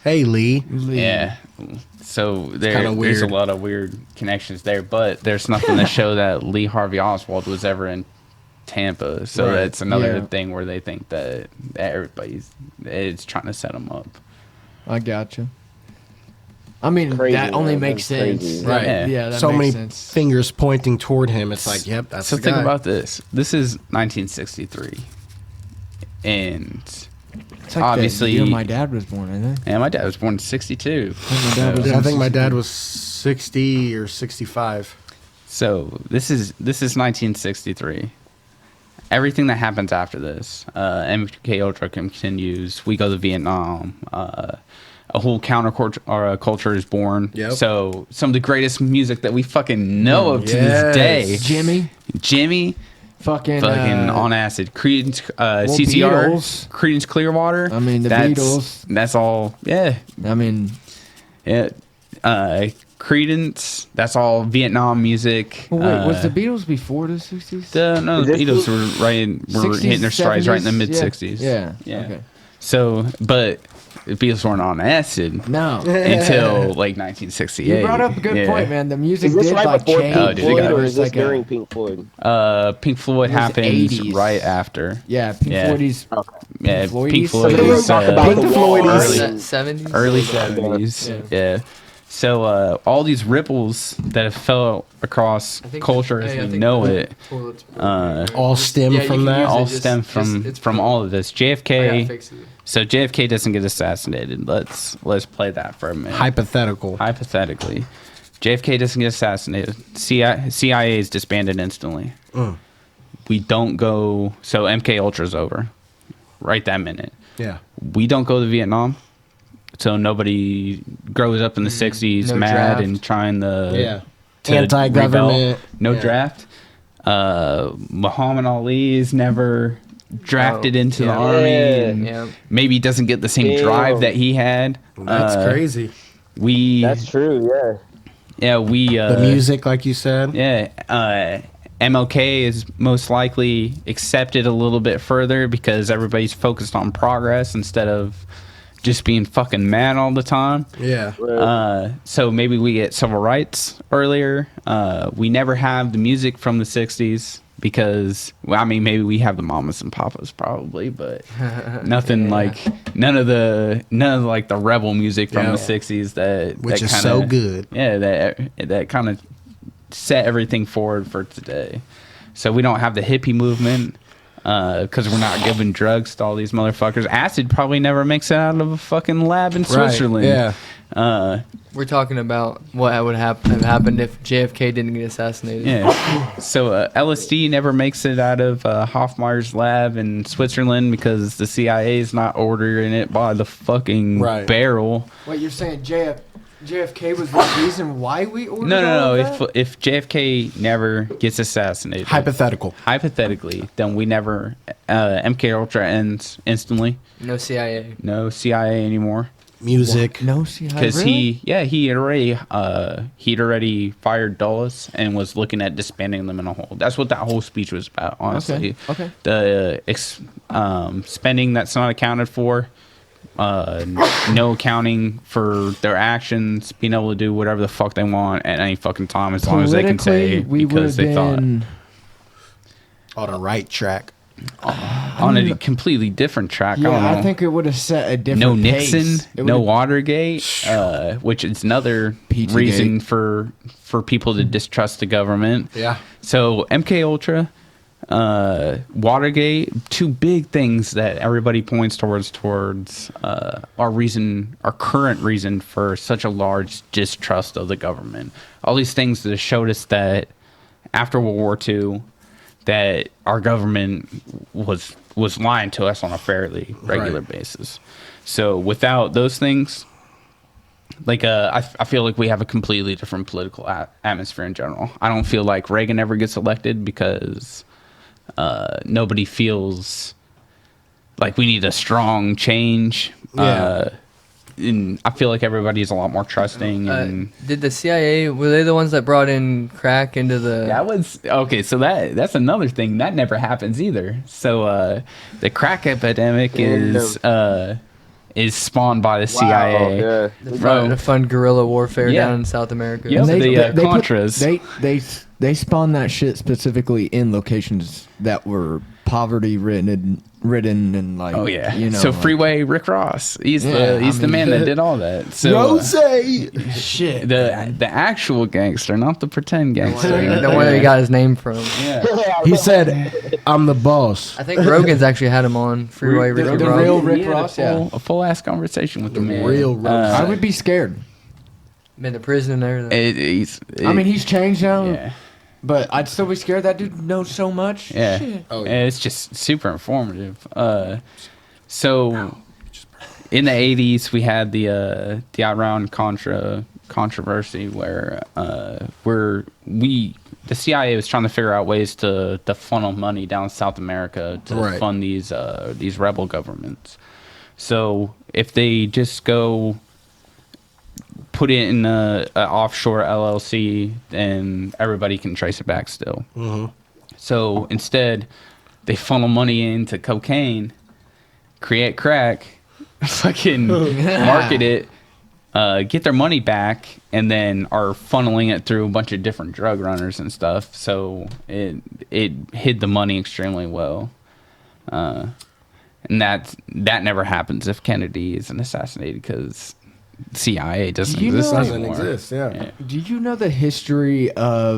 Hey, Lee. Yeah. So there's a lot of weird connections there, but there's nothing to show that Lee Harvey Oswald was ever in Tampa. So that's another thing where they think that it's trying to set him up. I gotcha. I mean, Crazy, that only man. makes That's sense. crazy. Right. Yeah, that so makes many sense. fingers pointing toward him. It's like, yep, that's So the think guy. about this. This is 1963. And It's like obviously, the year my dad was born, I think. yeah, my dad was born in 62. My dad was I in think my 62. dad was 60 or 65. So this is 1963. Everything that happens after this, MK Ultra continues. We go to Vietnam. A whole counterculture or culture is born. Yep. So some of the greatest music that we fucking know of to this day. Jimmy, fucking on acid. Creedence, CCR, Beatles. Creedence Clearwater. I mean, the Beatles. That's all. Yeah. I mean, Yeah. Creedence. That's all Vietnam music. well, wait, was the Beatles before the 60s? No, the Beatles were 60s, hitting their strides right in the 70s? mid 60s. Yeah. Yeah. Okay. So, but the Beatles weren't on acid No. until like 1968. You brought up a good point, man. The music Is this did right like before change. Pink Floyd, it or was is this like during Pink Floyd? Pink Floyd It was happened 80s. right after. Yeah, Pink Yeah. Floyd's. Yeah, Floydies? Pink So Floyd they is talk about Pink the Floyd wall is- and- 70s? early 70s. Yeah. So all these ripples that have fell across culture as we know it, All stem Yeah, you from can that. use it. all just- stem it's from all of this. I gotta JFK. fix it. So JFK doesn't get assassinated. Let's play that for a minute. Hypothetical. Hypothetically, JFK doesn't get assassinated. CIA is disbanded instantly. We don't go. So MK Ultra's over. Right that minute. Yeah. We don't go to Vietnam. So nobody grows up in the 60s No mad draft. and trying to Anti-government. rebel. No Yeah. draft. Muhammad Ali is never drafted into the yeah. army. And Yeah. maybe doesn't get the same drive that he had. That's crazy. That's true, yeah. The music, like you said. Yeah, MLK is most likely accepted a little bit further because everybody's focused on progress instead of just being fucking mad all the time. Yeah. So maybe we get civil rights earlier. We never have the music from the 60s because, well, I mean, maybe we have the mamas and papas probably, but nothing like none of like the rebel music from the 60s Which that is kinda, so good. Yeah, that kind of set everything forward for today. So we don't have the hippie movement because we're not giving drugs to all these motherfuckers. Acid probably never makes it out of a fucking lab in Switzerland. Yeah. We're talking about what would have happened if JFK didn't get assassinated. Yeah. So LSD never makes it out of Hoffmeyer's lab in Switzerland because the CIA is not ordering it by the fucking barrel. Wait, you're saying JFK was the reason why we ordered No. all of that? If JFK never gets assassinated, Hypothetically, then we never MK Ultra ends instantly. No CIA. No CIA anymore. Music. No, see, Because he'd already fired Dulles and was looking at disbanding them in a whole. That's what that whole speech was about, honestly. Okay. The spending that's not accounted for, no accounting for their actions, being able to do whatever the fuck they want at any fucking time as long as they can say because they thought On the right track. on a completely different track. Yeah, I don't know. I think it would have set a different No pace. Nixon, It no would've- Watergate, which is another PG reason gate. for people to distrust the government. Yeah. So MK Ultra, Watergate, two big things that everybody points towards our current reason for such a large distrust of the government. All these things that showed us that after World War II, that our government was lying to us on a fairly regular basis. So without those things, like I feel like we have a completely different political atmosphere in general. I don't feel like Reagan ever gets elected because nobody feels like we need a strong change. Yeah. And I feel like everybody's a lot more trusting. And Did the CIA, were they the ones that brought in crack into the... that was okay. So that's another thing that never happens either. So the crack epidemic is spawned by the CIA. Yeah. The fun guerrilla warfare Yeah. down in South America. Yeah. And The Contras. They spawned that shit specifically in locations that were poverty ridden and like. Oh yeah. You know, so like, Freeway Rick Ross. He's Yeah, the man that did all that. So Rose, shit. the actual gangster, not the pretend gangster. The one that he got his name from. Yeah. He said, "I'm the boss." I think Rogan's actually had him on Freeway The Rick real Ross. Rick He had Ross, a full ass conversation with the man. real Ross. I would be scared. Been to prison and everything. I mean, he's changed now, yeah. but I'd still be scared. That dude knows so much. Yeah. Shit. Oh, yeah. And it's just super informative. So in the 80s, we had the Iran controversy where the CIA was trying to figure out ways to funnel money down South America to Right. fund these rebel governments. So if they just go put it in a offshore LLC, then everybody can trace it back still. Mm-hmm. So instead, they funnel money into cocaine, create crack, fucking market it, get their money back, and then are funneling it through a bunch of different drug runners and stuff. So it hid the money extremely well. And that never happens if Kennedy isn't assassinated because CIA doesn't You know- exist Doesn't anymore. exist. Yeah. Do you know the history of